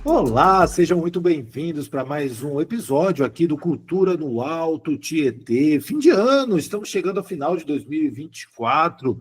Olá, sejam muito bem-vindos para mais um episódio aqui do Cultura no Alto Tietê. Fim de ano, estamos chegando ao final de 2024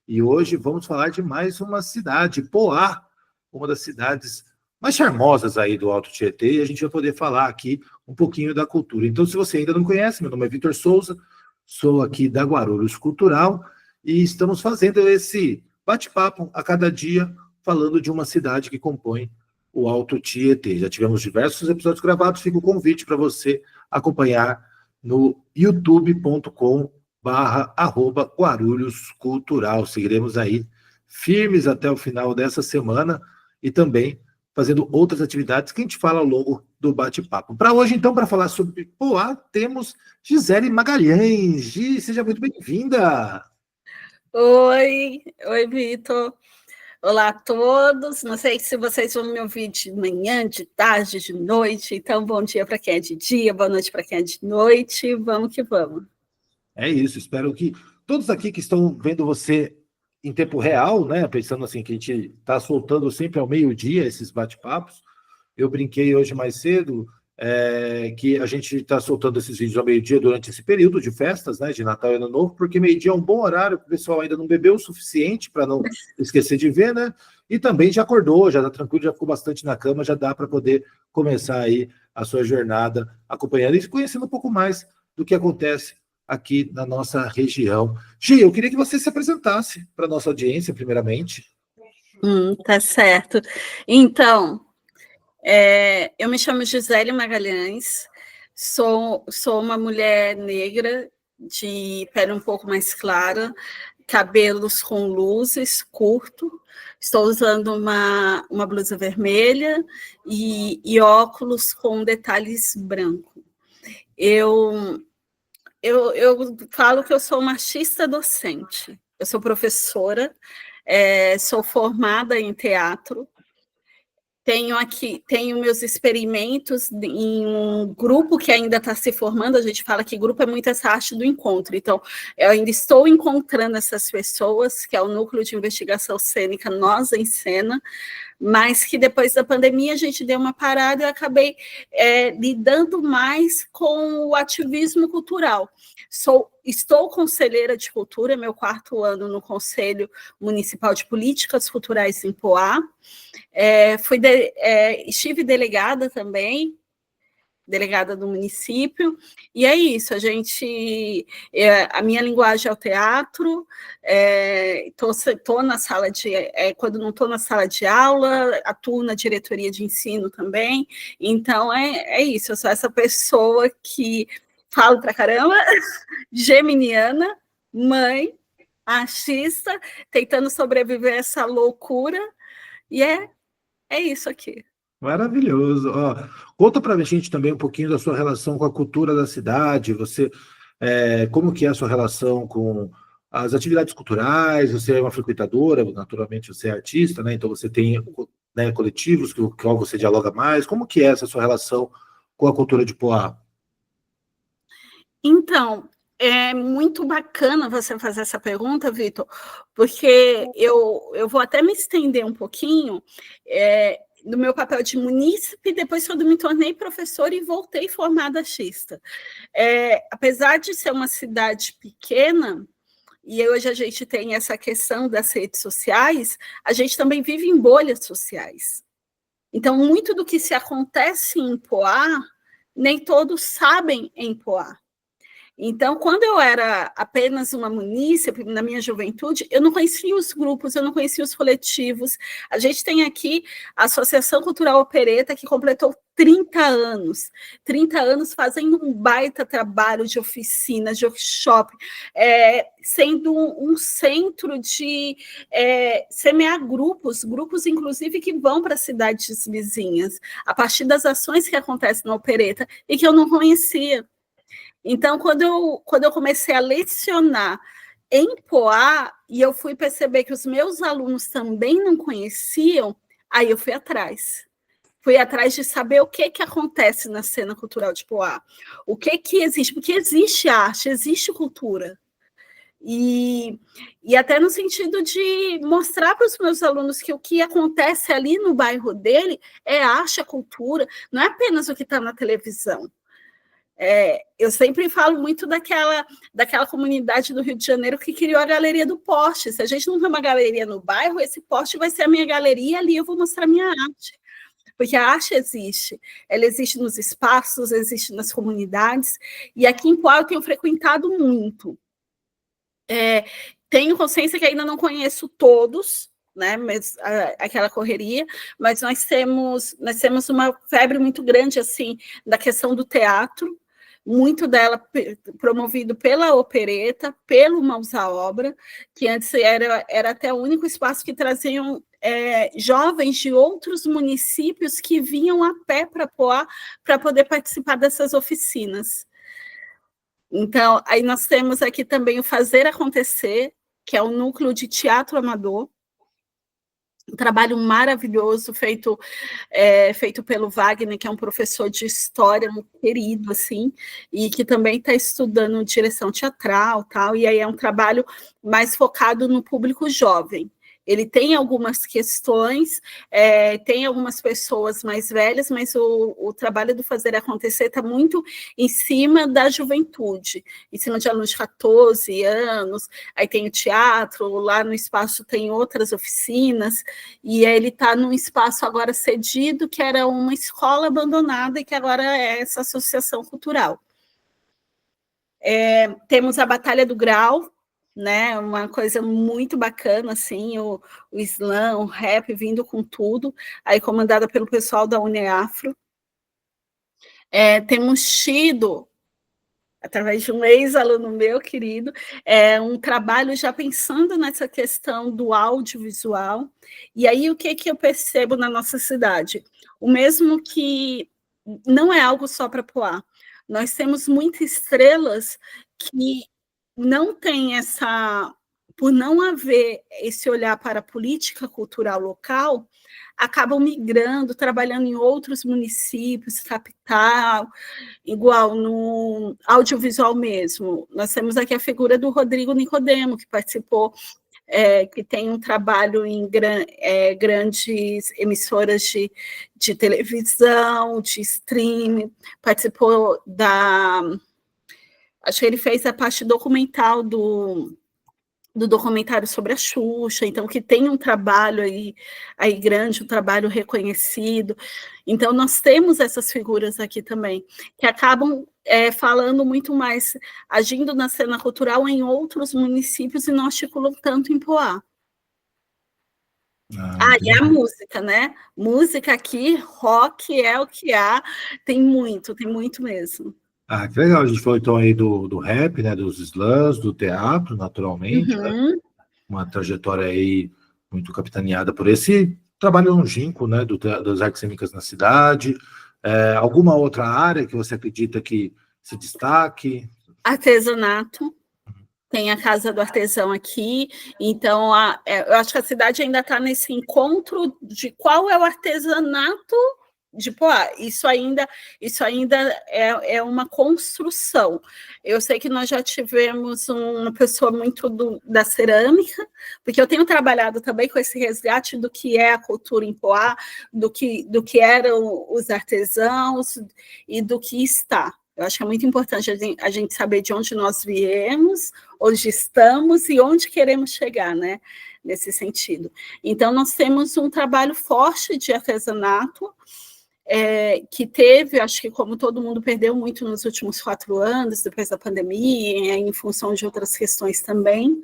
e hoje vamos falar de mais uma cidade, Poá, uma das cidades mais charmosas aí do Alto Tietê, e a gente vai poder falar aqui um pouquinho da cultura. Então, se você ainda não conhece, meu nome é Vitor Souza, sou aqui da Guarulhos Cultural e estamos fazendo esse bate-papo a cada dia falando de uma cidade que compõe o Alto Tietê. Já tivemos diversos episódios gravados, fica o convite para você acompanhar no youtube.com/Guarulhos Cultural. Seguiremos aí firmes até o final dessa semana e também fazendo outras atividades que a gente fala ao longo do bate-papo. Para hoje, então, para falar sobre Poá, temos Gisele Magalhães. Gi, seja muito bem-vinda! Oi, Vitor. Olá a todos. Não sei se vocês vão me ouvir de manhã, de tarde, de noite. Então, bom dia para quem é de dia, boa noite para quem é de noite. Vamos que vamos. É isso. Espero que todos aqui que estão vendo você em tempo real, né? Pensando assim que a gente está soltando sempre ao meio-dia esses bate-papos. Eu brinquei hoje mais cedo que a gente está soltando esses vídeos ao meio-dia durante esse período de festas, né? De Natal e Ano Novo, porque meio-dia é um bom horário, o pessoal ainda não bebeu o suficiente para não esquecer de ver, né? E também já acordou, já está tranquilo, já ficou bastante na cama, já dá para poder começar aí a sua jornada acompanhando e conhecendo um pouco mais do que acontece aqui na nossa região. Gi, eu queria que você se apresentasse para a nossa audiência, primeiramente. Tá certo. Então, eu me chamo Gisele Magalhães, sou uma mulher negra, de pele um pouco mais clara, cabelos com luzes, curto, estou usando uma blusa vermelha e óculos com detalhes branco. Eu falo que eu sou uma artista docente, eu sou professora, sou formada em teatro, tenho meus experimentos em um grupo que ainda está se formando. A gente fala que grupo é muito essa arte do encontro. Então, eu ainda estou encontrando essas pessoas, que é o Núcleo de Investigação Cênica Nós em Cena, mas que depois da pandemia a gente deu uma parada e eu acabei lidando mais com o ativismo cultural. Estou conselheira de cultura, meu 4º ano no Conselho Municipal de Políticas Culturais em Poá. Estive delegada também, delegada do município, e é isso, a minha linguagem é o teatro, estou na sala quando não estou na sala de aula, atuo na diretoria de ensino também, então é isso, eu sou essa pessoa que falo pra caramba, geminiana, mãe, artista, tentando sobreviver a essa loucura, e é isso aqui. Maravilhoso. Ó, conta para a gente também um pouquinho da sua relação com a cultura da cidade. Como que é a sua relação com as atividades culturais? Você é uma frequentadora, naturalmente você é artista, né? Então você tem, né, coletivos com os qual você dialoga mais. Como que é essa sua relação com a cultura de Poá? Então, é muito bacana você fazer essa pergunta, Vitor, porque eu vou até me estender um pouquinho no meu papel de munícipe, depois quando me tornei professora e voltei formada artista. Apesar de ser uma cidade pequena, e hoje a gente tem essa questão das redes sociais, a gente também vive em bolhas sociais. Então, muito do que se acontece em Poá, nem todos sabem em Poá. Então, quando eu era apenas uma munícipe, na minha juventude, eu não conhecia os grupos, eu não conhecia os coletivos. A gente tem aqui a Associação Cultural Opereta, que completou 30 anos. 30 anos fazendo um baita trabalho de oficinas, de workshop, sendo um centro de semear grupos inclusive que vão para cidades vizinhas, a partir das ações que acontecem na Opereta e que eu não conhecia. Então, quando eu comecei a lecionar em Poá, e eu fui perceber que os meus alunos também não conheciam, aí eu fui atrás. Fui atrás de saber o que acontece na cena cultural de Poá. O que existe, porque existe arte, existe cultura. E até no sentido de mostrar para os meus alunos que o que acontece ali no bairro dele é arte, é cultura, não é apenas o que está na televisão. Eu sempre falo muito daquela comunidade do Rio de Janeiro que criou a Galeria do Poste. Se a gente não tem uma galeria no bairro, esse poste vai ser a minha galeria, ali eu vou mostrar a minha arte. Porque a arte existe, ela existe nos espaços, existe nas comunidades, e aqui em Poá eu tenho frequentado muito. Tenho consciência que ainda não conheço todos, né, mas aquela correria, mas nós temos uma febre muito grande assim da questão do teatro, muito dela promovido pela Opereta, pelo Mãos à Obra, que antes era até o único espaço que traziam jovens de outros municípios que vinham a pé para Poá para poder participar dessas oficinas. Então, aí nós temos aqui também o Fazer Acontecer, que é um núcleo de teatro amador, um trabalho maravilhoso feito pelo Wagner, que é um professor de história, um querido, assim, e que também está estudando direção teatral, tal, e aí é um trabalho mais focado no público jovem. Ele tem algumas questões, tem algumas pessoas mais velhas, mas o trabalho do Fazer Acontecer está muito em cima da juventude, em cima de alunos de 14 anos, aí tem o teatro, lá no espaço tem outras oficinas, e ele está num espaço agora cedido, que era uma escola abandonada, e que agora é essa associação cultural. Temos a Batalha do Grau, né, uma coisa muito bacana, assim, o slam, o rap vindo com tudo, aí comandada pelo pessoal da Uneafro. Temos tido, através de um ex-aluno meu querido, um trabalho já pensando nessa questão do audiovisual, e aí o que eu percebo na nossa cidade? O mesmo que não é algo só para Poá, nós temos muitas estrelas que não tem por não haver esse olhar para a política cultural local, acabam migrando, trabalhando em outros municípios, capital, igual no audiovisual mesmo. Nós temos aqui a figura do Rodrigo Nicodemo, que participou, que tem um trabalho em grandes emissoras de televisão, de streaming, participou acho que ele fez a parte documental do documentário sobre a Xuxa, então que tem um trabalho aí grande, um trabalho reconhecido. Então nós temos essas figuras aqui também, que acabam falando muito mais, agindo na cena cultural em outros municípios e não articulam tanto em Poá. E a música, né? Música aqui, rock é o que há, tem muito mesmo. Que legal, a gente falou então aí do rap, né, dos slams, do teatro, naturalmente, né? Uma trajetória aí muito capitaneada por esse trabalho longínquo, né, das artes cênicas na cidade. Alguma outra área que você acredita que se destaque? Artesanato. Tem a Casa do Artesão aqui, então eu acho que a cidade ainda está nesse encontro de qual é o artesanato de Poá. Isso ainda é uma construção. Eu sei que nós já tivemos uma pessoa muito da cerâmica, porque eu tenho trabalhado também com esse resgate do que é a cultura em Poá, do que eram os artesãos e do que está. Eu acho que é muito importante a gente saber de onde nós viemos, onde estamos e onde queremos chegar, né? Nesse sentido. Então, nós temos um trabalho forte de artesanato, que teve, acho que como todo mundo perdeu muito nos últimos 4 anos, depois da pandemia, em função de outras questões também,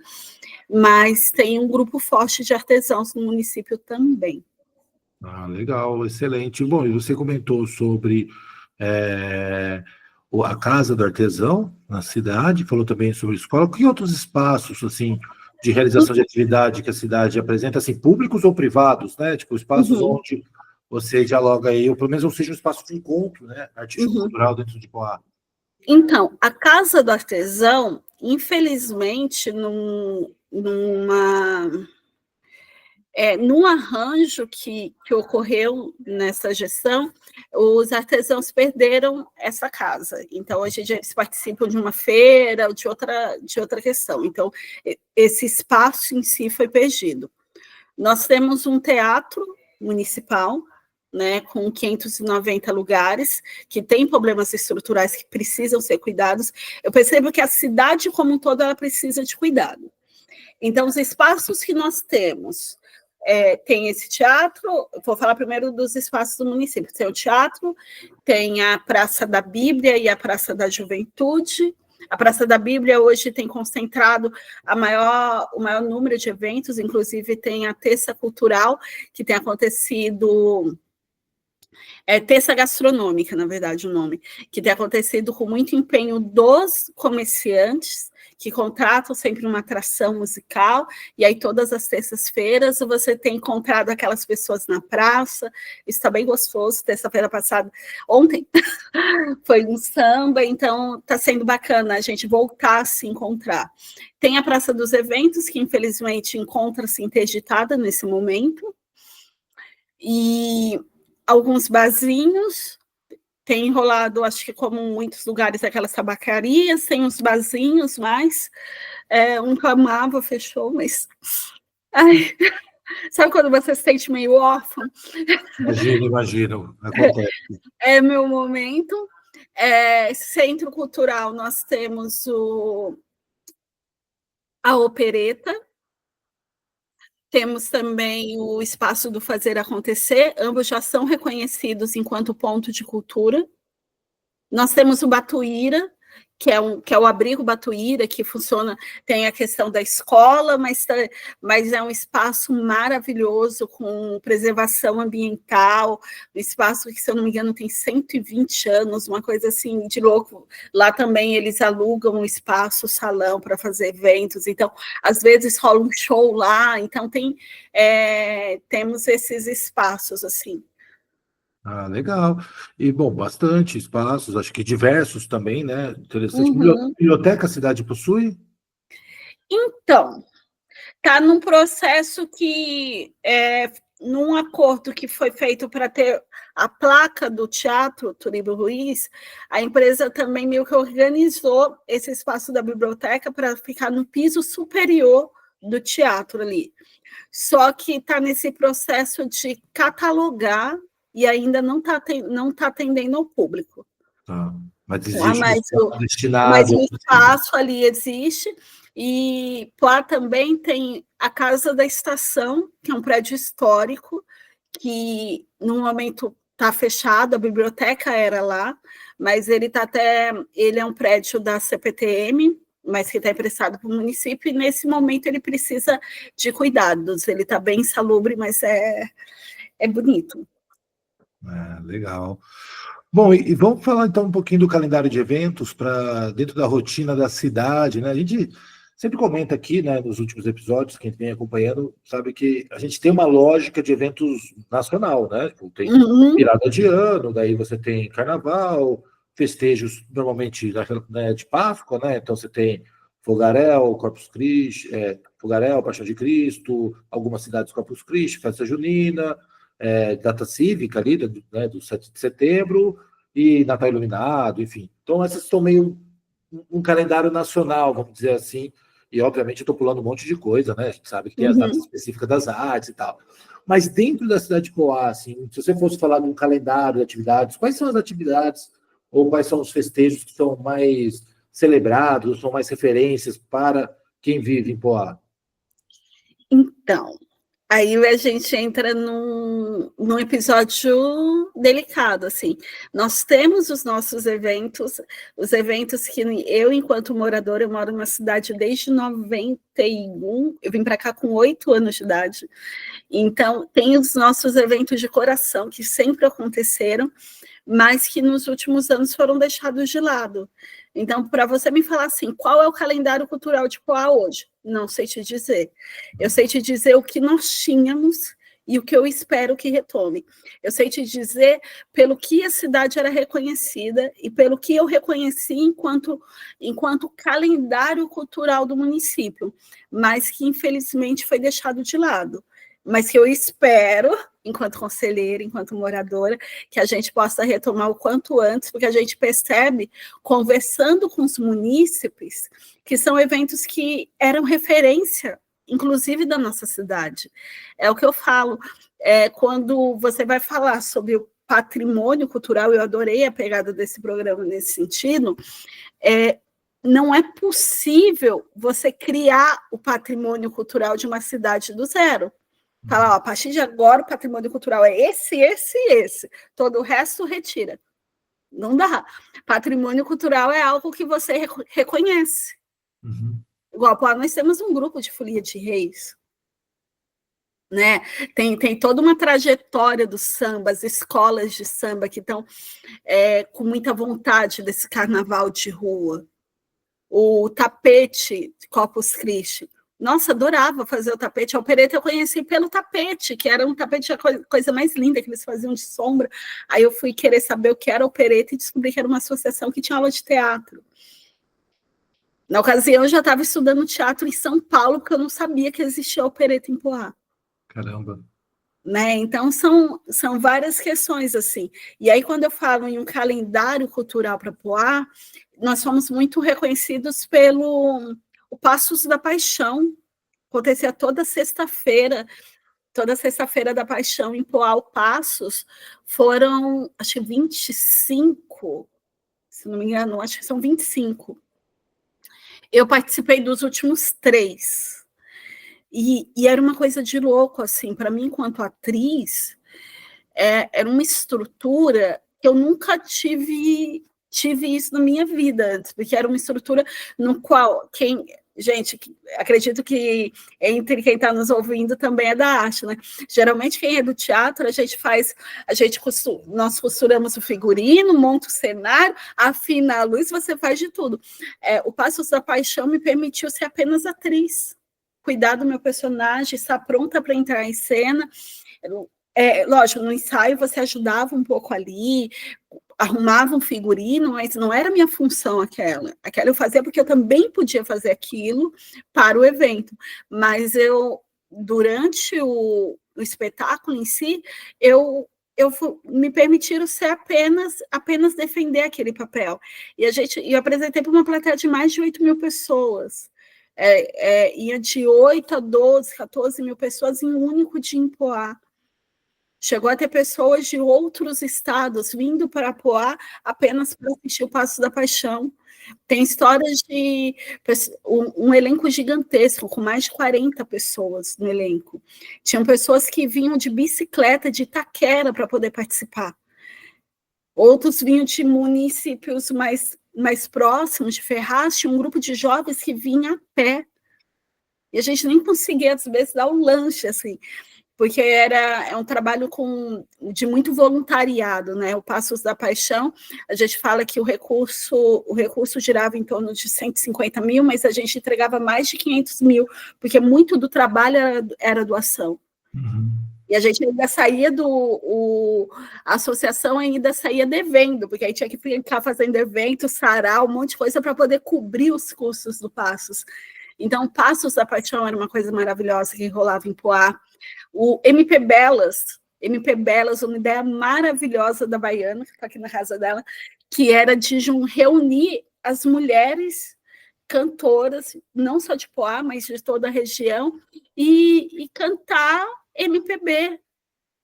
mas tem um grupo forte de artesãos no município também. Legal, excelente. Bom, e você comentou sobre a Casa do Artesão na cidade, falou também sobre escola. Que outros espaços, assim, de realização de atividade que a cidade apresenta, assim, públicos ou privados, né? Tipo, espaços onde você dialoga aí, ou pelo menos não seja um espaço de encontro, né? Artístico-cultural dentro de Poá. Então, a Casa do Artesão, infelizmente, num arranjo que ocorreu nessa gestão, os artesãos perderam essa casa. Então, hoje em dia, eles participam de uma feira ou de outra questão. Então, esse espaço em si foi perdido. Nós temos um teatro municipal, né, com 590 lugares, que tem problemas estruturais que precisam ser cuidados. Eu percebo que a cidade como um todo ela precisa de cuidado. Então, os espaços que nós temos, tem esse teatro, vou falar primeiro dos espaços do município, tem o teatro, tem a Praça da Bíblia e a Praça da Juventude. A Praça da Bíblia hoje tem concentrado o maior número de eventos, inclusive tem a Terça Cultural, que tem acontecido... Terça Gastronômica, na verdade, o nome, que tem acontecido com muito empenho dos comerciantes, que contratam sempre uma atração musical, e aí todas as terças-feiras você tem encontrado aquelas pessoas na praça, isso está bem gostoso, terça-feira passada, ontem, foi um samba, então está sendo bacana a gente voltar a se encontrar. Tem a Praça dos Eventos, que infelizmente encontra-se interditada nesse momento, e alguns barzinhos, tem enrolado, acho que como em muitos lugares, aquelas tabacarias, tem uns barzinhos mais, um que eu amava fechou, mas... Ai, sabe quando você se sente meio órfão? Imagino, acontece. É meu momento. Centro Cultural, nós temos a Opereta, temos também o Espaço do Fazer Acontecer, ambos já são reconhecidos enquanto ponto de cultura. Nós temos o Batuíra, que é o abrigo Batuíra, que funciona, tem a questão da escola, mas é um espaço maravilhoso, com preservação ambiental, um espaço que, se eu não me engano, tem 120 anos, uma coisa assim de louco. Lá também eles alugam um espaço, salão, para fazer eventos, então, às vezes rola um show lá, então temos esses espaços, assim. Ah, legal. E, bom, bastante espaços, acho que diversos também, né? Interessante. Uhum. Biblioteca a cidade possui? Então, está num processo que, num acordo que foi feito para ter a placa do Teatro Turíbio Ruiz, a empresa também meio que organizou esse espaço da biblioteca para ficar no piso superior do teatro ali. Só que está nesse processo de catalogar e ainda não tá atendendo ao público. Tá. Mas existe Mas destinado. o espaço ali existe, e lá também tem a Casa da Estação, que é um prédio histórico, que no momento está fechado, a biblioteca era lá, mas ele é um prédio da CPTM, mas que está emprestado para o município, e nesse momento ele precisa de cuidados, ele está bem insalubre, mas é bonito. Legal. Bom, e vamos falar então um pouquinho do calendário de eventos para dentro da rotina da cidade, né? A gente sempre comenta aqui, né, nos últimos episódios, quem vem acompanhando sabe que a gente tem uma lógica de eventos nacional, né? Tem virada de ano, daí você tem carnaval, festejos normalmente, né, de Páscoa, né? Então você tem Fogaréu, Corpus Christi, Fogaréu, Paixão de Cristo, algumas cidades Corpus Christi, festa junina, data cívica ali, né, do 7 de setembro, e Natal Iluminado, enfim. Então, essas estão meio um calendário nacional, vamos dizer assim, e obviamente eu estou pulando um monte de coisa, né? A gente sabe que tem as datas específicas das artes e tal. Mas dentro da cidade de Poá, assim, se você fosse falar de um calendário de atividades, quais são as atividades ou quais são os festejos que são mais celebrados, são mais referências para quem vive em Poá? Então, aí a gente entra num episódio delicado, assim. Nós temos os nossos eventos, os eventos que eu, enquanto moradora, eu moro numa cidade desde 91, eu vim para cá com 8 anos de idade. Então, tem os nossos eventos de coração, que sempre aconteceram, mas que nos últimos anos foram deixados de lado. Então, para você me falar assim, qual é o calendário cultural de Poá hoje? Não sei te dizer. Eu sei te dizer o que nós tínhamos e o que eu espero que retome. Eu sei te dizer pelo que a cidade era reconhecida e pelo que eu reconheci enquanto calendário cultural do município, mas que infelizmente foi deixado de lado. Mas que eu espero, enquanto conselheira, enquanto moradora, que a gente possa retomar o quanto antes, porque a gente percebe, conversando com os munícipes, que são eventos que eram referência, inclusive da nossa cidade. É o que eu falo, quando você vai falar sobre o patrimônio cultural, eu adorei a pegada desse programa nesse sentido, não é possível você criar o patrimônio cultural de uma cidade do zero. Falar, ó, a partir de agora o patrimônio cultural é esse, esse e esse. Todo o resto retira. Não dá. Patrimônio cultural é algo que você reconhece. Uhum. Igual, nós temos um grupo de folia de reis, né? Tem toda uma trajetória do samba, as escolas de samba que estão com muita vontade desse carnaval de rua. O tapete Corpus Christi. Nossa, adorava fazer o tapete. A opereta eu conheci pelo tapete, que era um tapete, a coisa mais linda que eles faziam de sombra. Aí eu fui querer saber o que era opereta e descobri que era uma associação que tinha aula de teatro. Na ocasião, eu já estava estudando teatro em São Paulo, porque eu não sabia que existia opereta em Poá. Caramba. Né? Então, são várias questões, assim. E aí, quando eu falo em um calendário cultural para Poá, nós fomos muito reconhecidos pelo o Passos da Paixão. Acontecia toda sexta-feira da Paixão em Poá, o Passos. Foram, acho que 25, se não me engano, acho que são 25. Eu participei dos últimos 3. E era uma coisa de louco, assim, para mim, enquanto atriz, era uma estrutura que eu nunca tive isso na minha vida antes, porque era uma estrutura no qual gente, acredito que entre quem está nos ouvindo também é da arte, né? Geralmente quem é do teatro, nós costuramos o figurino, monta o cenário, afina a luz, você faz de tudo. O Passos da Paixão me permitiu ser apenas atriz, cuidar do meu personagem, estar pronta para entrar em cena. Lógico, no ensaio você ajudava um pouco ali, arrumava um figurino, mas não era minha função aquela. Aquela eu fazia porque eu também podia fazer aquilo para o evento. Mas durante o espetáculo em si, eu me permitiram ser apenas defender aquele papel. E eu apresentei para uma plateia de mais de 8.000 pessoas. Ia de 8 a 12, 14 mil pessoas em um único dia em Poá. Chegou a ter pessoas de outros estados vindo para Poá apenas para assistir o Passo da Paixão. Tem histórias de um elenco gigantesco, com mais de 40 pessoas no elenco. Tinham pessoas que vinham de bicicleta de Itaquera para poder participar. Outros vinham de municípios mais próximos, de Ferraz, tinha um grupo de jovens que vinha a pé. E a gente nem conseguia, às vezes, dar um lanche, assim, porque é um trabalho de muito voluntariado, né? O Passos da Paixão, a gente fala que o recurso girava em torno de 150 mil, mas a gente entregava mais de 500 mil, porque muito do trabalho era doação. Uhum. E a gente ainda saía a associação ainda saía devendo, porque aí tinha que ficar fazendo evento, sarau, um monte de coisa para poder cobrir os custos do Passos. Então, Passos da Paixão era uma coisa maravilhosa que rolava em Poá. O MP Belas, uma ideia maravilhosa da Baiana, que está aqui na casa dela, que era de reunir as mulheres cantoras, não só de Poá, mas de toda a região, e cantar MPB,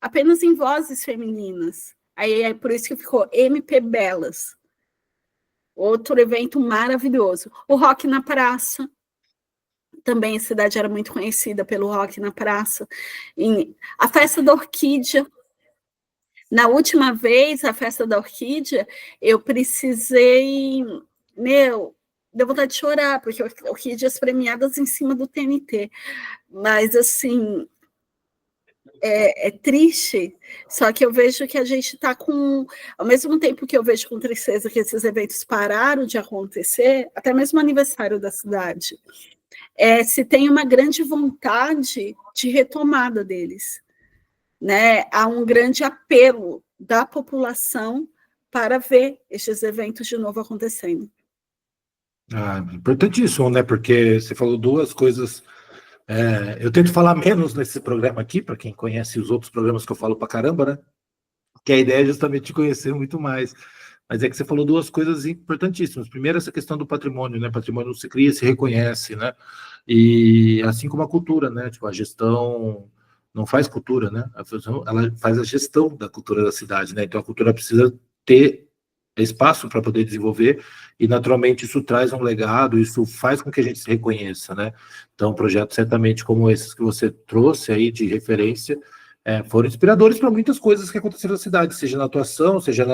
apenas em vozes femininas. Aí é por isso que ficou MP Belas. Outro evento maravilhoso. O Rock na Praça. Também a cidade era muito conhecida pelo rock na praça. A festa da Orquídea. Na última vez, a festa da Orquídea, eu precisei... deu vontade de chorar, porque orquídeas premiadas em cima do TNT. Mas, assim, é triste, só que eu vejo que a gente está com... Ao mesmo tempo que eu vejo com tristeza que esses eventos pararam de acontecer, até mesmo o aniversário da cidade, se tem uma grande vontade de retomada deles. né? Há um grande apelo da população para ver estes eventos de novo acontecendo. Importantíssimo, né? Porque você falou duas coisas. Eu tento falar menos nesse programa aqui, para quem conhece os outros programas que eu falo para caramba, né? Que a ideia é justamente te conhecer muito mais. Mas é que você falou duas coisas importantíssimas. Primeiro, essa questão do patrimônio, né? Patrimônio se cria, se reconhece, né? E assim como a cultura, né? Tipo, a gestão não faz cultura, né? Ela faz a gestão da cultura da cidade, né? Então a cultura precisa ter espaço para poder desenvolver e naturalmente isso traz um legado, isso faz com que a gente se reconheça, né? Então projetos certamente como esses que você trouxe aí de referência foram inspiradores para muitas coisas que aconteceram na cidade, seja na atuação, seja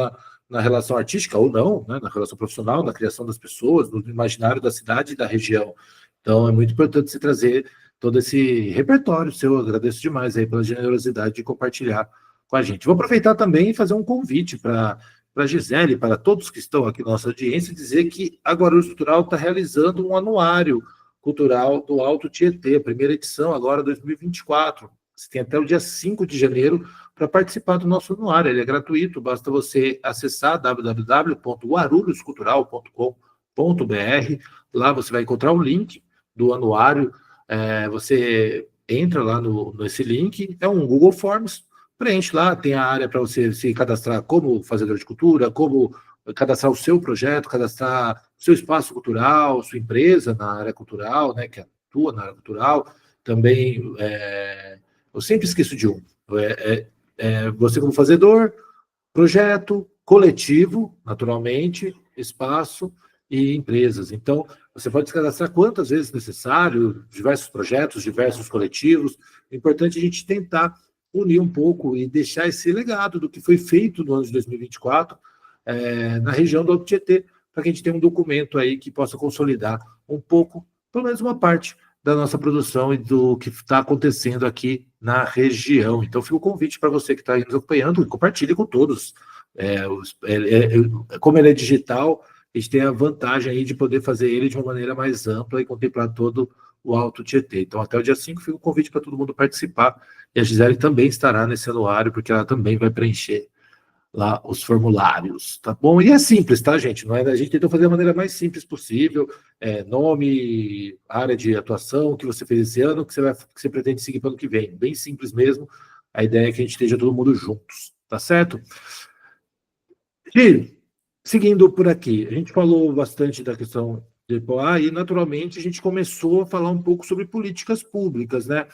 na relação artística ou não, né? Na relação profissional, na criação das pessoas, no imaginário da cidade e da região. Então é muito importante você trazer todo esse repertório seu. Eu agradeço demais aí pela generosidade de compartilhar com a gente. Vou aproveitar também e fazer um convite para a Gisele, para todos que estão aqui na nossa audiência, dizer que a Guarulhos Cultural está realizando um anuário cultural do Alto Tietê, a primeira edição, agora 2024. Você tem até o dia 5 de janeiro para participar do nosso anuário. Ele é gratuito, basta você acessar www.guarulhoscultural.com.br. Lá você vai encontrar o link do anuário. Você entra lá nesse link, é um Google Forms, preenche lá, tem a área para você se cadastrar como fazedor de cultura, como cadastrar o seu projeto, cadastrar o seu espaço cultural, sua empresa na área cultural, né, que atua na área cultural. Também, eu sempre esqueço de um, você como fazedor, projeto, coletivo, naturalmente, espaço e empresas. Então, você pode se cadastrar quantas vezes necessário, diversos projetos, diversos coletivos. É importante a gente tentar unir um pouco e deixar esse legado do que foi feito no ano de 2024 na região do Alto Tietê, para que a gente tenha um documento aí que possa consolidar um pouco, pelo menos uma parte, da nossa produção e do que está acontecendo aqui na região. Então, fica o convite para você que está nos acompanhando e compartilhe com todos. Como ele é digital, a gente tem a vantagem aí de poder fazer ele de uma maneira mais ampla e contemplar todo o Alto Tietê. Então, até o dia 5 fica o convite para todo mundo participar. E a Gisele também estará nesse anuário, porque ela também vai preencher lá os formulários, tá bom? E é simples, tá, gente? Não é, a gente tentou fazer da maneira mais simples possível. Nome, área de atuação, o que você fez esse ano, o que você pretende seguir para o ano que vem. Bem simples mesmo. A ideia é que a gente esteja todo mundo juntos, tá certo? E, seguindo por aqui, a gente falou bastante da questão de Poá e, naturalmente, a gente começou a falar um pouco sobre políticas públicas, né?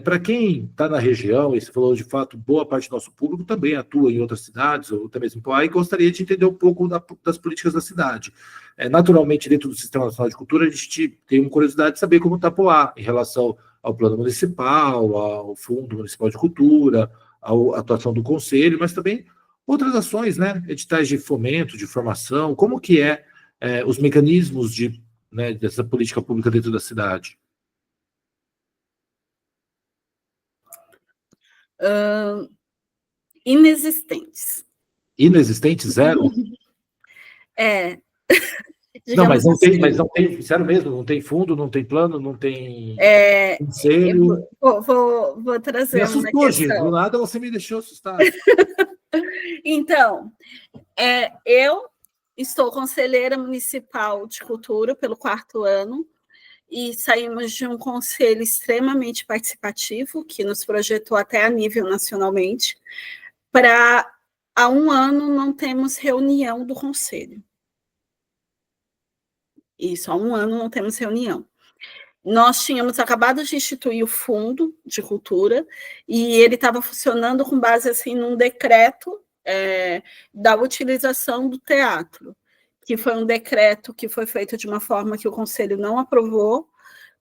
Para quem está na região, e você falou de fato, boa parte do nosso público também atua em outras cidades, ou até mesmo em Poá, e gostaria de entender um pouco das políticas da cidade. Naturalmente, dentro do Sistema Nacional de Cultura, a gente tem uma curiosidade de saber como está Poá em relação ao plano municipal, ao Fundo Municipal de Cultura, à atuação do Conselho, mas também outras ações, né? Editais de fomento, de formação, como que os mecanismos dessa política pública dentro da cidade? Inexistentes. Inexistentes, zero? Não, mas não tem, sério mesmo, não tem fundo, não tem plano, não tem conselho. Vou trazer me assustou, uma questão. Gente, do nada você me deixou assustado. Então, eu estou conselheira municipal de cultura pelo 4º ano e saímos de um conselho extremamente participativo, que nos projetou até a nível nacionalmente, para há 1 ano não temos reunião do conselho. Isso, há 1 ano não temos reunião. Nós tínhamos acabado de instituir o Fundo de Cultura e ele estava funcionando com base assim num decreto da utilização do teatro, que foi um decreto que foi feito de uma forma que o Conselho não aprovou,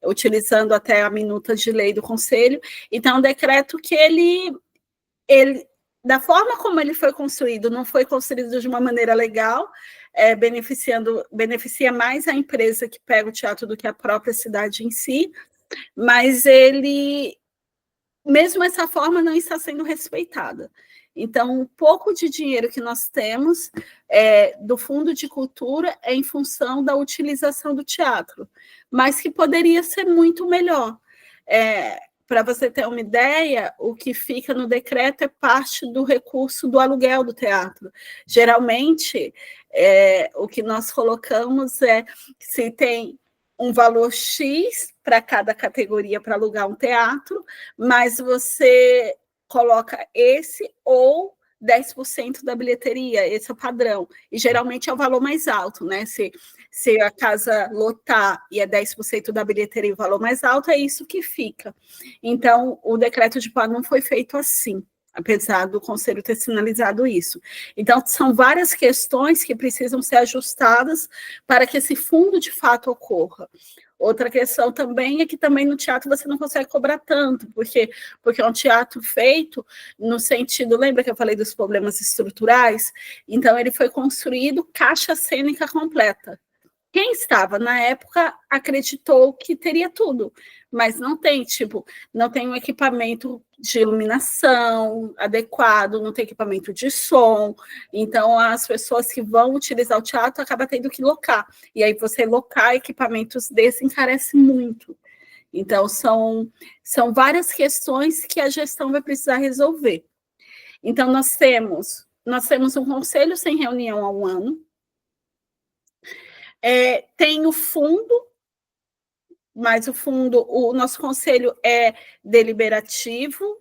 utilizando até a minuta de lei do Conselho. Então, um decreto que ele da forma como ele foi construído, não foi construído de uma maneira legal, beneficia mais a empresa que pega o teatro do que a própria cidade em si, mas ele, mesmo essa forma, não está sendo respeitada. Então, um pouco de dinheiro que nós temos do Fundo de Cultura é em função da utilização do teatro, mas que poderia ser muito melhor. para você ter uma ideia, o que fica no decreto é parte do recurso do aluguel do teatro. Geralmente, o que nós colocamos é que se tem um valor X para cada categoria para alugar um teatro, mas você coloca esse ou 10% da bilheteria, esse é o padrão. E geralmente é o valor mais alto, né? Se a casa lotar e é 10% da bilheteria o valor mais alto, é isso que fica. Então, o decreto de Poá não foi feito assim, apesar do Conselho ter sinalizado isso. Então, são várias questões que precisam ser ajustadas para que esse fundo de fato ocorra. Outra questão também é que também no teatro você não consegue cobrar tanto, porque é um teatro feito no sentido, lembra que eu falei dos problemas estruturais? Então, ele foi construído caixa cênica completa. Quem estava na época acreditou que teria tudo, mas não tem, não tem um equipamento de iluminação adequado, não tem equipamento de som, então as pessoas que vão utilizar o teatro acabam tendo que locar, e aí você locar equipamentos desses encarece muito. Então, são várias questões que a gestão vai precisar resolver. Então, nós temos um conselho sem reunião há um ano, tem o fundo, mas o nosso conselho é deliberativo,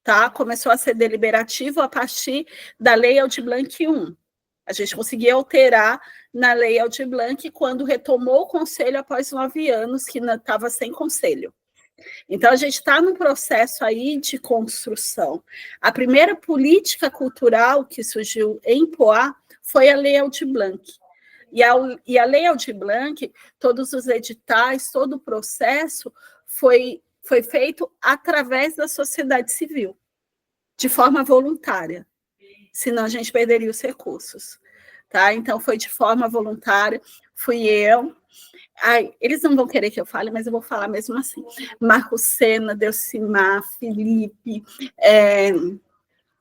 tá? Começou a ser deliberativo a partir da Lei Aldir Blanc 1. A gente conseguiu alterar na Lei Aldir Blanc quando retomou o conselho após 9 anos, que estava sem conselho. Então, a gente está num processo aí de construção. A primeira política cultural que surgiu em Poá foi a Lei Aldir Blanc. E a Lei Aldir Blanc, todos os editais, todo o processo foi feito através da sociedade civil, de forma voluntária, senão a gente perderia os recursos. Tá? Então, foi de forma voluntária, fui eu. Eles não vão querer que eu fale, mas eu vou falar mesmo assim. Marco Sena, Delcimar, Felipe,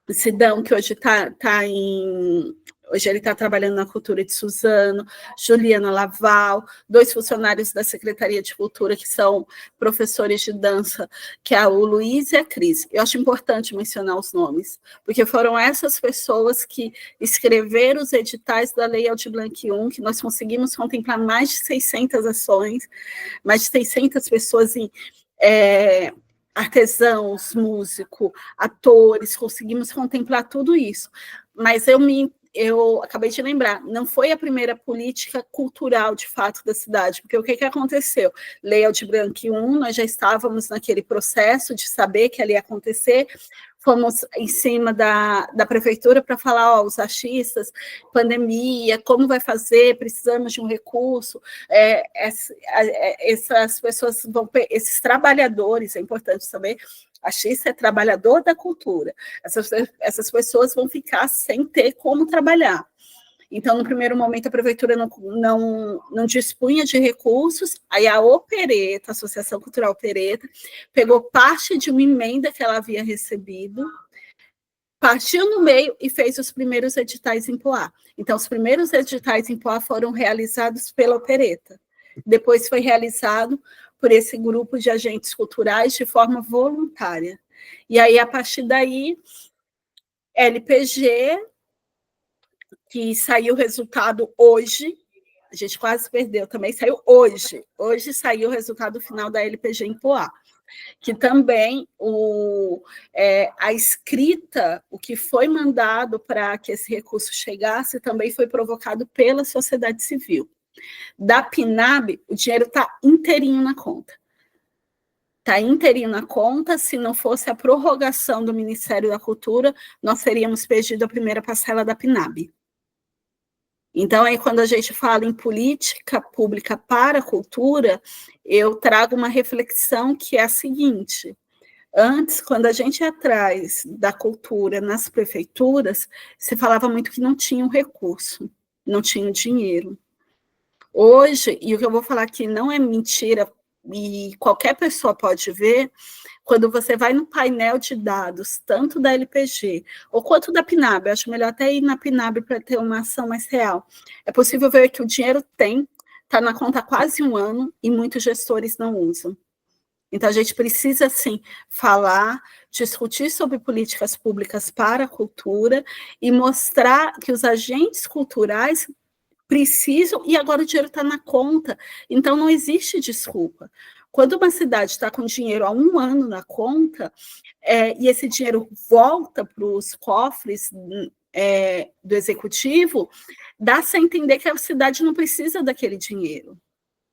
Sidão, que hoje está em... Hoje ele está trabalhando na Cultura de Suzano, Juliana Laval, 2 funcionários da Secretaria de Cultura, que são professores de dança, que é o Luiz e a Cris. Eu acho importante mencionar os nomes, porque foram essas pessoas que escreveram os editais da Lei Aldir Blanc 1, que nós conseguimos contemplar mais de 600 ações, mais de 600 pessoas em... artesãos, músicos, atores, conseguimos contemplar tudo isso. Mas eu acabei de lembrar, não foi a primeira política cultural, de fato, da cidade, porque o que aconteceu? Lei Aldir Blanc 1, nós já estávamos naquele processo de saber que ali ia acontecer, fomos em cima da prefeitura para falar, os artistas, pandemia, como vai fazer, precisamos de um recurso, essas pessoas esses trabalhadores, é importante saber, artista é trabalhador da cultura. Essas pessoas vão ficar sem ter como trabalhar. Então, no primeiro momento, a prefeitura não dispunha de recursos, aí a Opereta, a Associação Cultural Opereta, pegou parte de uma emenda que ela havia recebido, partiu no meio e fez os primeiros editais em Poá. Então, os primeiros editais em Poá foram realizados pela Opereta. Depois foi realizado por esse grupo de agentes culturais de forma voluntária. E aí, a partir daí, LPG, que saiu o resultado hoje, a gente quase perdeu, também saiu hoje. Hoje saiu o resultado final da LPG em Poá, que também a escrita, o que foi mandado para que esse recurso chegasse, também foi provocado pela sociedade civil. Da PNAB, o dinheiro está inteirinho na conta. Está inteirinho na conta, se não fosse a prorrogação do Ministério da Cultura, nós teríamos perdido a primeira parcela da PNAB. Então, aí, quando a gente fala em política pública para a cultura, eu trago uma reflexão que é a seguinte: antes, quando a gente ia atrás da cultura nas prefeituras, se falava muito que não tinha um recurso, não tinha dinheiro. Hoje, e o que eu vou falar aqui não é mentira, e qualquer pessoa pode ver, quando você vai no painel de dados, tanto da LPG, ou quanto da PNAB, eu acho melhor até ir na PNAB para ter uma ação mais real, é possível ver que o dinheiro está na conta há quase um ano, e muitos gestores não usam. Então, a gente precisa, sim, falar, discutir sobre políticas públicas para a cultura e mostrar que os agentes culturais precisam, e agora o dinheiro está na conta, então não existe desculpa. Quando uma cidade está com dinheiro há 1 ano na conta, e esse dinheiro volta para os cofres do executivo, dá-se a entender que a cidade não precisa daquele dinheiro.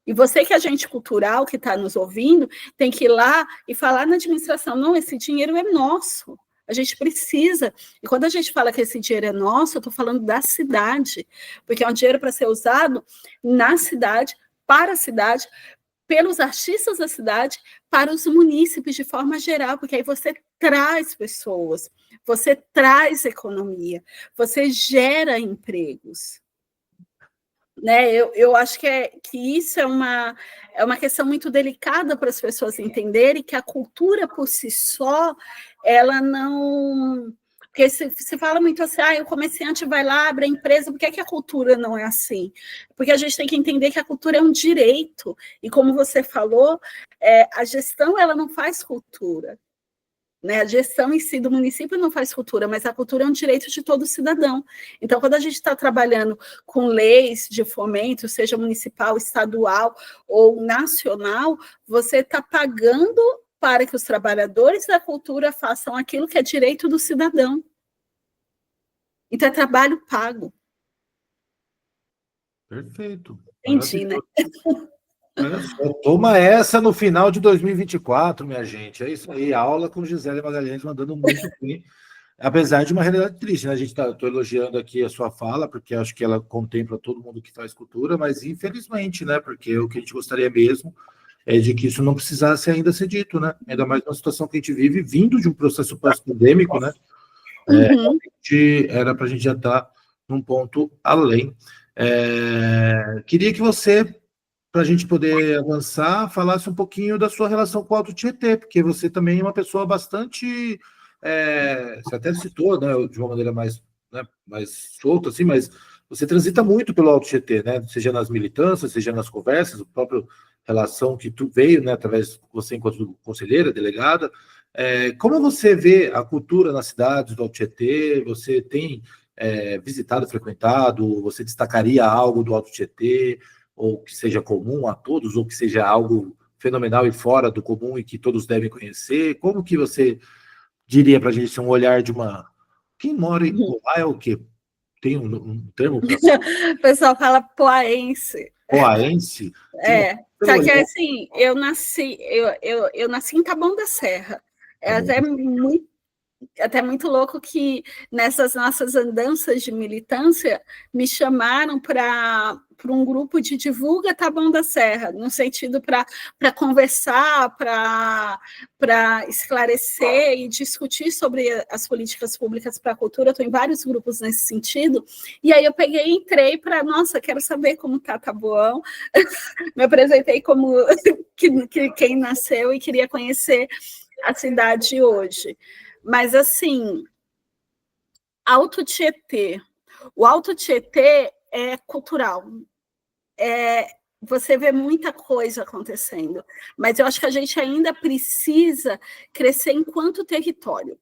E você que é agente cultural, que está nos ouvindo, tem que ir lá e falar na administração, não, esse dinheiro é nosso, a gente precisa. E quando a gente fala que esse dinheiro é nosso, eu estou falando da cidade, porque é um dinheiro para ser usado na cidade, para a cidade, pelos artistas da cidade, para os munícipes de forma geral, porque aí você traz pessoas, você traz economia, você gera empregos. Né? Eu acho que isso é uma questão muito delicada para as pessoas entenderem que a cultura por si só, ela não... Porque se fala muito assim, o comerciante vai lá, abre a empresa, por que a cultura não é assim? Porque a gente tem que entender que a cultura é um direito, e como você falou, a gestão ela não faz cultura. Né? A gestão em si do município não faz cultura, mas a cultura é um direito de todo cidadão. Então, quando a gente está trabalhando com leis de fomento, seja municipal, estadual ou nacional, você está pagando para que os trabalhadores da cultura façam aquilo que é direito do cidadão. Então, é trabalho pago. Perfeito. Entendi, né? Olha só, toma essa no final de 2024, minha gente. É isso aí, aula com Gisele Magalhães, mandando muito bem. Apesar de uma realidade triste, né? Estou elogiando aqui a sua fala, porque acho que ela contempla todo mundo que faz cultura, mas infelizmente, né? Porque o que a gente gostaria mesmo é de que isso não precisasse ainda ser dito, né? Ainda mais numa situação que a gente vive, vindo de um processo pós-pandêmico, né? Era para a gente já estar num ponto além. Queria que você, para a gente poder avançar, falasse um pouquinho da sua relação com o Alto Tietê, porque você também é uma pessoa bastante... você até citou, né, de uma maneira mais, né, mais solta, assim, mas você transita muito pelo Alto Tietê, né, seja nas militâncias, seja nas conversas, a própria relação que tu veio, né, através de você enquanto conselheira, delegada. Como você vê a cultura nas cidades do Alto Tietê? Você tem visitado, frequentado? Você destacaria algo do Alto Tietê, ou que seja comum a todos, ou que seja algo fenomenal e fora do comum e que todos devem conhecer? Como que você diria para a gente um olhar de uma... Quem mora em Poá é o quê? Tem um termo para... O pessoal fala poaense. Poaense? Só que assim, eu nasci em Taboão da Serra. É até muito louco que nessas nossas andanças de militância me chamaram para um grupo de divulga Taboão da Serra, no sentido para conversar, para esclarecer e discutir sobre as políticas públicas para a cultura. Estou em vários grupos nesse sentido, e aí eu peguei e entrei para, nossa, quero saber como está Taboão, me apresentei como quem nasceu e queria conhecer a cidade hoje. Mas, assim, Alto Tietê. O Alto Tietê é cultural. Você vê muita coisa acontecendo, mas eu acho que a gente ainda precisa crescer enquanto território.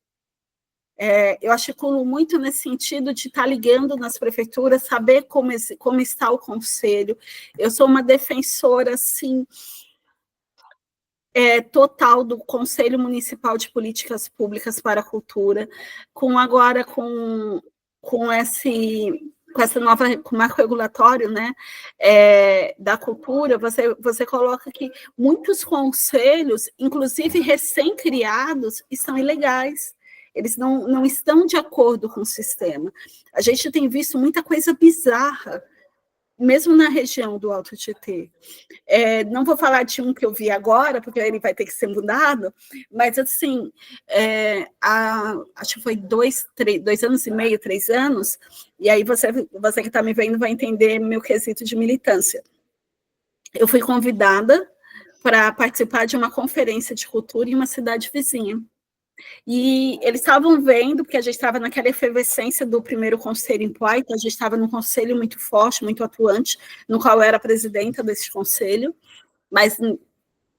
Eu articulo muito nesse sentido de estar ligando nas prefeituras, saber como está o conselho. Eu sou uma defensora, assim, total do Conselho Municipal de Políticas Públicas para a Cultura, com essa nova, com o marco regulatório, né, da cultura, você coloca que muitos conselhos, inclusive recém-criados, estão ilegais. Eles não estão de acordo com o sistema. A gente tem visto muita coisa bizarra, mesmo na região do Alto Tietê. Não vou falar de um que eu vi agora, porque ele vai ter que ser mudado, mas, assim, acho que foi 2 anos e meio, 3 anos, e aí você que está me vendo vai entender meu quesito de militância. Eu fui convidada para participar de uma conferência de cultura em uma cidade vizinha. E eles estavam vendo, porque a gente estava naquela efervescência do primeiro conselho em Poá, então a gente estava num conselho muito forte, muito atuante, no qual eu era presidenta desse conselho, mas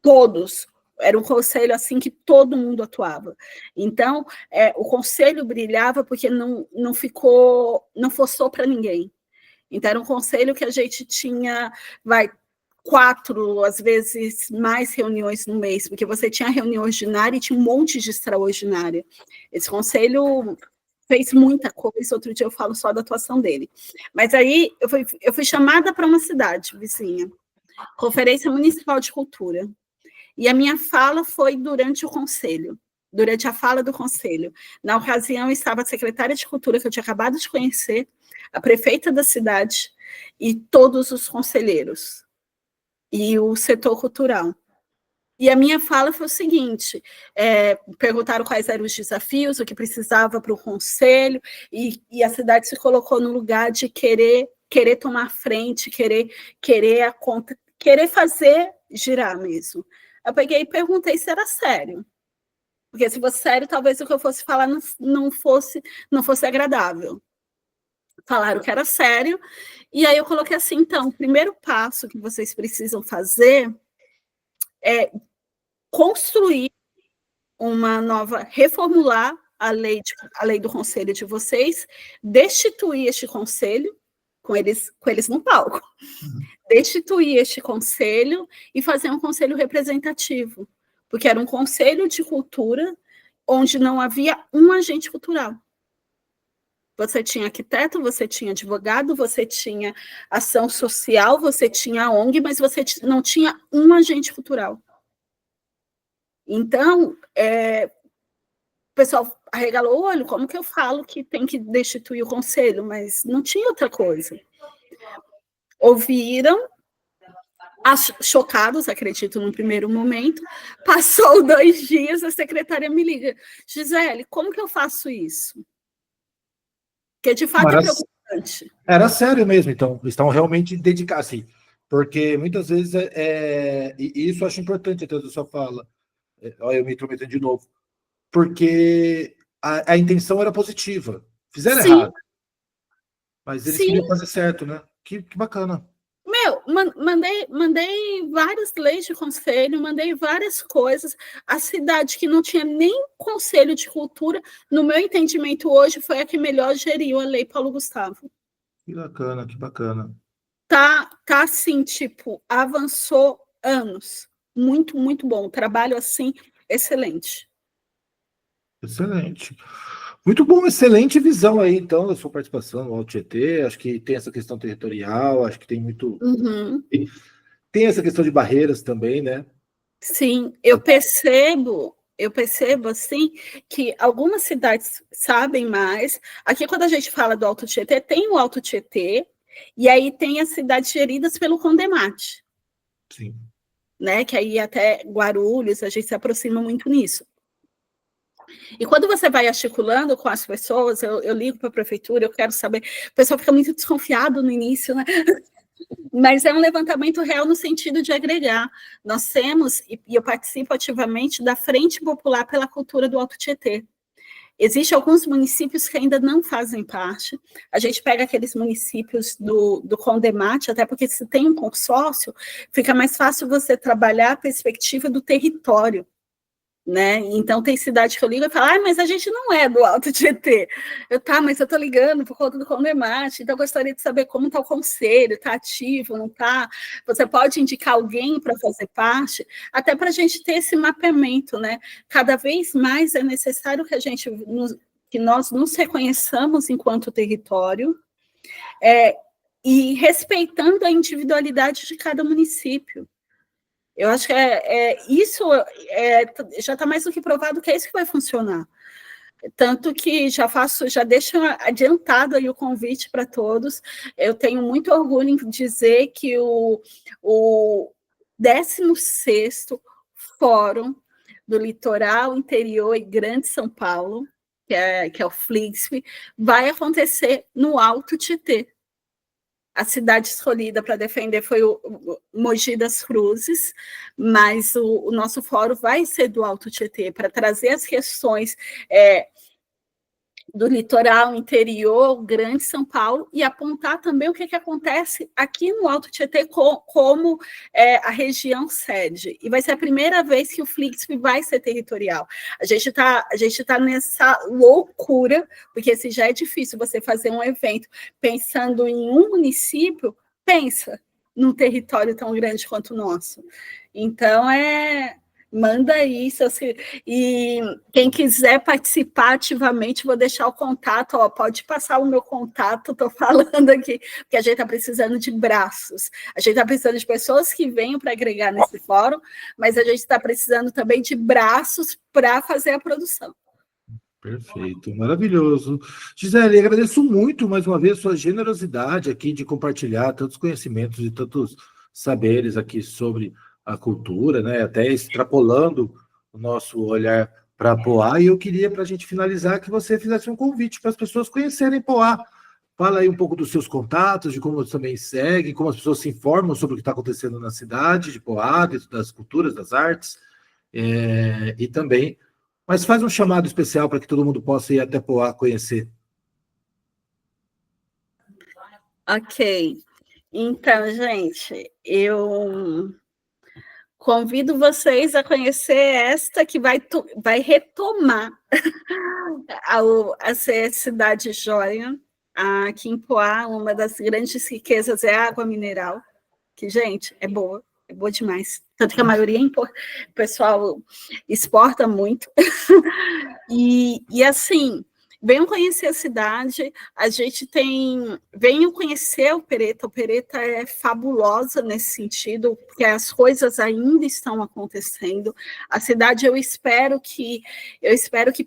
todos Era um conselho assim que todo mundo atuava. Então, o conselho brilhava porque não forçou para ninguém. Então, era um conselho que a gente tinha, 4, às vezes, mais reuniões no mês, porque você tinha reunião ordinária e tinha um monte de extraordinária. Esse conselho fez muita coisa, outro dia eu falo só da atuação dele. Mas aí, eu fui chamada para uma cidade vizinha, Conferência Municipal de Cultura, e a minha fala foi durante o conselho, durante a fala do conselho. Na ocasião, estava a secretária de Cultura, que eu tinha acabado de conhecer, a prefeita da cidade e todos os conselheiros e o setor cultural. E a minha fala foi o seguinte, perguntaram quais eram os desafios, o que precisava para o conselho, e a cidade se colocou no lugar de querer tomar frente, querer a conta, querer fazer girar mesmo. Eu peguei e perguntei se era sério. Porque se fosse sério, talvez o que eu fosse falar não fosse agradável. Falaram que era sério, e aí eu coloquei assim, então, o primeiro passo que vocês precisam fazer é construir reformular a lei do conselho de vocês, destituir este conselho, com eles no palco, destituir este conselho e fazer um conselho representativo, porque era um conselho de cultura onde não havia um agente cultural. Você tinha arquiteto, você tinha advogado, você tinha ação social, você tinha ONG, mas você não tinha um agente cultural. Então, o pessoal arregalou o olho, como que eu falo que tem que destituir o conselho? Mas não tinha outra coisa. Ouviram, chocados, acredito, no primeiro momento, passou 2 dias, a secretária me liga, Gisele, como que eu faço isso? Porque, de fato, é preocupante. Era sério mesmo, então, eles estão realmente dedicados, assim, porque muitas vezes, e isso eu acho importante até da sua fala, olha, eu me intrometendo de novo, porque a intenção era positiva, fizeram Sim. errado, mas eles queriam fazer certo, né? Que bacana. Mandei várias leis de conselho, mandei várias coisas. A cidade que não tinha nem conselho de cultura, no meu entendimento hoje, foi a que melhor geriu a lei Paulo Gustavo. Que bacana, que bacana. Tá assim, tipo, avançou anos. Muito, muito bom. Trabalho, assim, excelente. Excelente. Muito bom, excelente visão aí, então, da sua participação no Alto Tietê. Acho que tem essa questão territorial, acho que tem muito... Tem essa questão de barreiras também, né? Sim, eu percebo assim que algumas cidades sabem mais. Aqui, quando a gente fala do Alto Tietê, tem o Alto Tietê, e aí tem as cidades geridas pelo Condemate. Sim. Né? Que aí até Guarulhos, a gente se aproxima muito nisso. E quando você vai articulando com as pessoas, eu ligo para a prefeitura, eu quero saber, o pessoal fica muito desconfiado no início, né? Mas é um levantamento real no sentido de agregar. Nós temos, e eu participo ativamente, da Frente Popular pela Cultura do Alto Tietê. Existem alguns municípios que ainda não fazem parte. A gente pega aqueles municípios do Condemate, até porque se tem um consórcio, fica mais fácil você trabalhar a perspectiva do território. Né? Então, tem cidade que eu ligo e falo, mas a gente não é do Alto Tietê. Mas eu estou ligando por conta do Condemate, então eu gostaria de saber como está o conselho, está ativo, não está? Você pode indicar alguém para fazer parte, até para a gente ter esse mapeamento, né? Cada vez mais é necessário que nós nos reconheçamos enquanto território, e respeitando a individualidade de cada município. Eu acho que isso já está mais do que provado que é isso que vai funcionar. Tanto que já deixo adiantado aí o convite para todos. Eu tenho muito orgulho em dizer que o 16º Fórum do Litoral, Interior e Grande São Paulo, que é o FLIGSP, vai acontecer no Alto Tietê. A cidade escolhida para defender foi o Mogi das Cruzes, mas o nosso fórum vai ser do Alto Tietê, para trazer as questões do litoral, interior, Grande São Paulo, e apontar também o que acontece aqui no Alto Tietê como a região sede. E vai ser a primeira vez que o FLICSP vai ser territorial. A gente tá nessa loucura, porque se já é difícil você fazer um evento pensando em um município, pensa num território tão grande quanto o nosso. Então, manda isso, e quem quiser participar ativamente, vou deixar o contato, pode passar o meu contato, estou falando aqui, porque a gente está precisando de braços, a gente está precisando de pessoas que venham para agregar nesse fórum, mas a gente está precisando também de braços para fazer a produção. Perfeito, maravilhoso. Gisele, agradeço muito, mais uma vez, sua generosidade aqui de compartilhar tantos conhecimentos e tantos saberes aqui sobre a cultura, né? Até extrapolando o nosso olhar para Poá. E eu queria, para a gente finalizar, que você fizesse um convite para as pessoas conhecerem Poá. Fala aí um pouco dos seus contatos, de como você também segue, como as pessoas se informam sobre o que está acontecendo na cidade de Poá, dentro das culturas, das artes, e também. Mas faz um chamado especial para que todo mundo possa ir até Poá conhecer. Ok. Então, gente, eu convido vocês a conhecer esta que vai retomar a ser cidade jóia. Aqui em Poá, uma das grandes riquezas é a água mineral, que, gente, é boa demais. Tanto que a maioria o pessoal exporta muito. E assim, venham conhecer a cidade, a gente venham conhecer o Opereta é fabulosa nesse sentido, porque as coisas ainda estão acontecendo. A cidade, eu espero que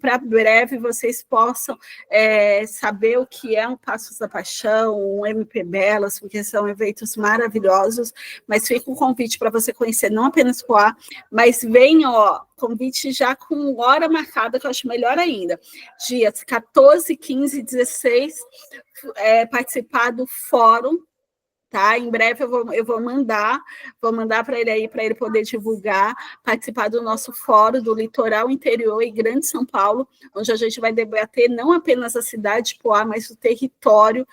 para breve vocês possam saber o que é um Passos da Paixão, um MP Belas, porque são eventos maravilhosos, mas fica um convite para você conhecer não apenas Poá, mas venham, convite já com hora marcada, que eu acho melhor ainda. Dias 14, 15 e 16, participar do fórum, tá? Em breve eu vou mandar para ele aí, para ele poder divulgar, participar do nosso fórum do Litoral Interior e Grande São Paulo, onde a gente vai debater não apenas a cidade de Poá, mas o território,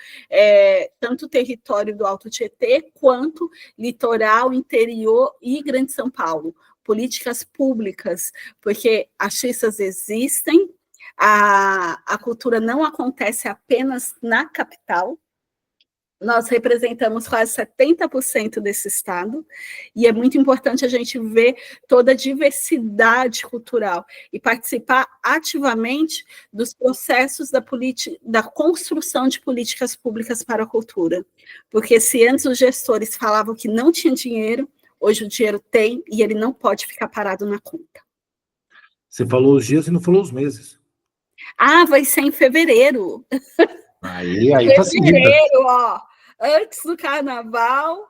tanto o território do Alto Tietê, quanto litoral, interior e Grande São Paulo. Políticas públicas, porque artistas existem, a cultura não acontece apenas na capital, nós representamos quase 70% desse estado, e é muito importante a gente ver toda a diversidade cultural e participar ativamente dos processos da construção de políticas públicas para a cultura, porque se antes os gestores falavam que não tinha dinheiro, hoje o dinheiro tem e ele não pode ficar parado na conta. Você falou os dias e não falou os meses. Vai ser em fevereiro. Aí tá seguindo. Fevereiro, antes do carnaval,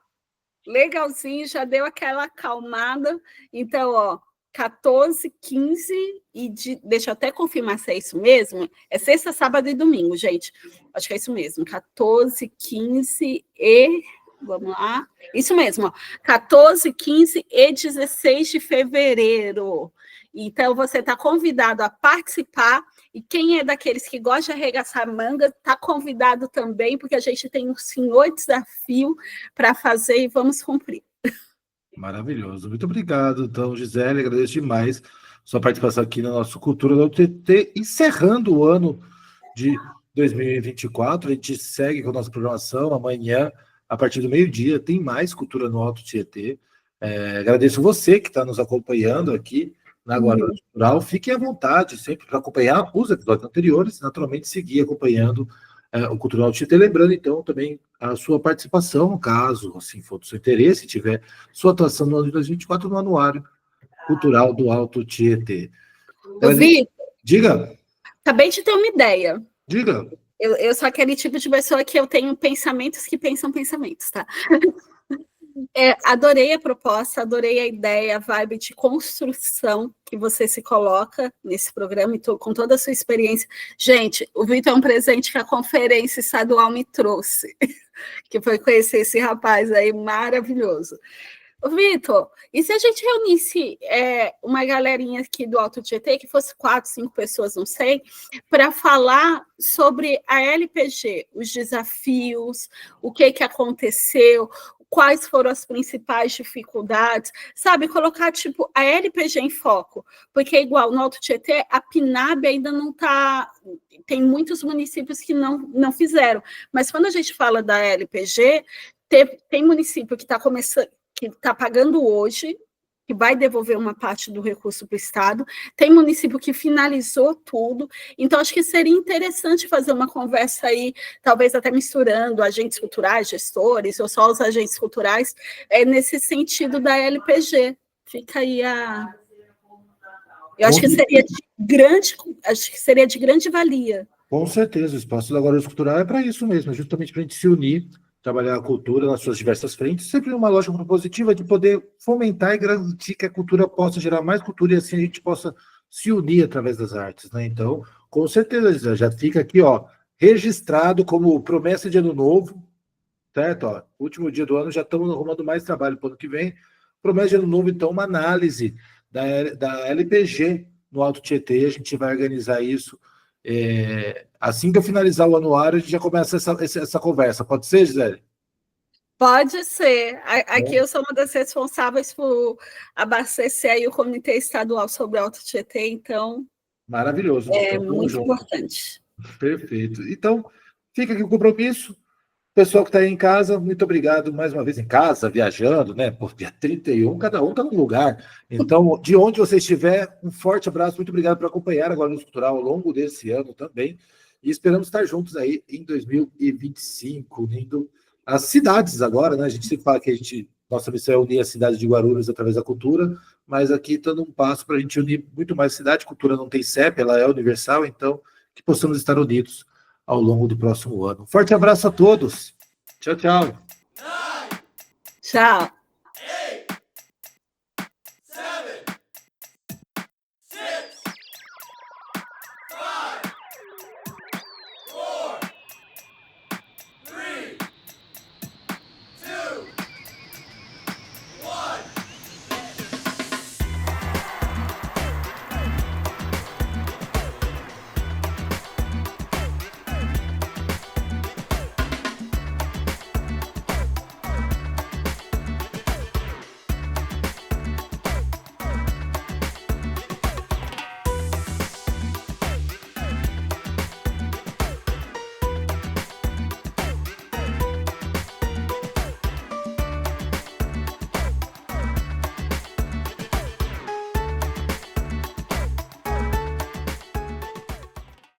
legalzinho, já deu aquela acalmada. Então, 14, 15 e deixa eu até confirmar se é isso mesmo. É sexta, sábado e domingo, gente. Acho que é isso mesmo. 14, 15 e... Vamos lá. Isso mesmo, 14, 15 e 16 de fevereiro. Então, você está convidado a participar, e quem é daqueles que gosta de arregaçar manga, está convidado também, porque a gente tem um senhor desafio para fazer e vamos cumprir. Maravilhoso. Muito obrigado, então, Gisele, agradeço demais sua participação aqui no nosso Cultura do TT, encerrando o ano de 2024. A gente segue com a nossa programação amanhã, a partir do meio-dia, tem mais Cultura no Alto Tietê. Agradeço você que está nos acompanhando aqui na Guarulhos Cultural. Fiquem à vontade sempre para acompanhar os episódios anteriores, naturalmente seguir acompanhando o Cultural Tietê. Lembrando, então, também a sua participação, caso assim for do seu interesse, tiver sua atuação no ano de 2024 no Anuário Cultural do Alto Tietê. Vitor, diga. Acabei de ter uma ideia. Diga. Eu sou aquele tipo de pessoa que eu tenho pensamentos que pensam pensamentos, tá? Adorei a proposta, adorei a ideia, a vibe de construção que você se coloca nesse programa, e com toda a sua experiência. Gente, o Vitor é um presente que a Conferência Estadual me trouxe, que foi conhecer esse rapaz aí maravilhoso. Ô, Vitor, e se a gente reunisse uma galerinha aqui do Alto Tietê, que fosse 4, 5 pessoas, não sei, para falar sobre a LPG, os desafios, o que aconteceu, quais foram as principais dificuldades, sabe? Colocar, tipo, a LPG em foco, porque igual no Alto Tietê, a PNAB ainda não está... Tem muitos municípios que não fizeram, mas quando a gente fala da LPG, tem município que está começando, que está pagando hoje, que vai devolver uma parte do recurso para o Estado, tem município que finalizou tudo, então acho que seria interessante fazer uma conversa aí, talvez até misturando agentes culturais, gestores, ou só os agentes culturais, nesse sentido da LPG. Fica aí a... Eu acho que seria de grande valia. Com certeza, o Espaço da Guarulhos Cultural é para isso mesmo, é justamente para a gente se unir, trabalhar a cultura nas suas diversas frentes, sempre numa lógica propositiva de poder fomentar e garantir que a cultura possa gerar mais cultura e assim a gente possa se unir através das artes, né? Então, com certeza, já fica aqui, ó, registrado como promessa de ano novo, certo? Ó, último dia do ano, já estamos arrumando mais trabalho para o ano que vem. Promessa de ano novo, então, uma análise da LPG no Alto Tietê, a gente vai organizar isso. Assim que eu finalizar o anuário, a gente já começa essa conversa. Pode ser, Gisele? Pode ser. Aqui eu sou uma das responsáveis por abastecer aí o Comitê Estadual sobre o Alto Tietê, então Maravilhoso. é Então, muito importante. Perfeito. Então, fica aqui o compromisso. Pessoal que está aí em casa, muito obrigado mais uma vez em casa, viajando, né? Por dia 31, cada um está num lugar. Então, de onde você estiver, um forte abraço, muito obrigado por acompanhar a Guarulhos Cultural ao longo desse ano também. E esperamos estar juntos aí em 2025, unindo as cidades agora, né? A gente sempre fala que nossa missão é unir a cidade de Guarulhos através da cultura, mas aqui está dando um passo para a gente unir muito mais cidade. Cultura não tem CEP, ela é universal, então que possamos estar unidos ao longo do próximo ano. Forte abraço a todos. Tchau, tchau. Tchau.